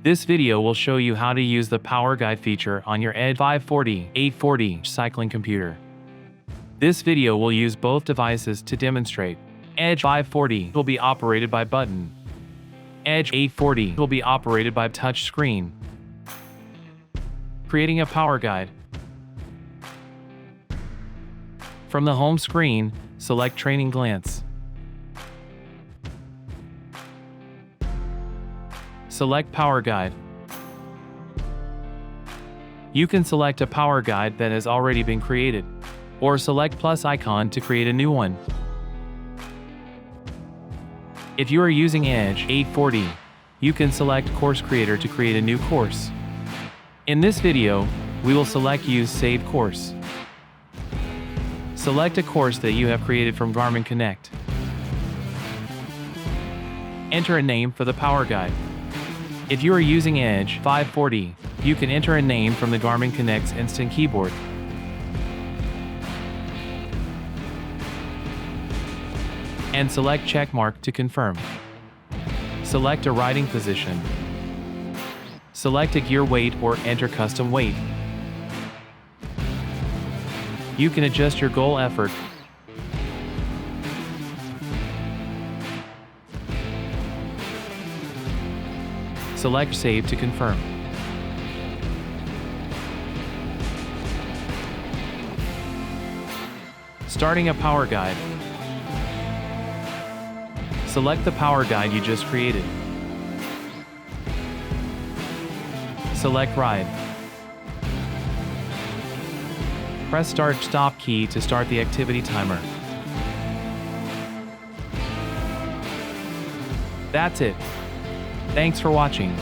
This video will show you how to use the Power Guide feature on your Edge540 840 cycling computer. This video will use both devices to demonstrate. Edge540 will be operated by button. Edge840 will be operated by touch screen. Creating a Power Guide. From the home screen, select Training Glance. Select Power Guide. You can select a Power Guide that has already been created, or select plus icon to create a new one. If you are using Edge840, you can select Course Creator to create a new course. In this video, we will select Use Saved Course. Select a course that you have created from Garmin Connect. Enter a name for the Power Guide. If you are using Edge540, you can enter a name from the Garmin Connect's instant keyboard. And select Checkmark to confirm. Select a riding position. Select a gear weight or enter custom weight. You can adjust your goal effort. Select Save to confirm. Starting a Power Guide. Select the Power Guide you just created. Select Ride. Press Start/Stop key to start the activity timer. That's it. Thanks for watching.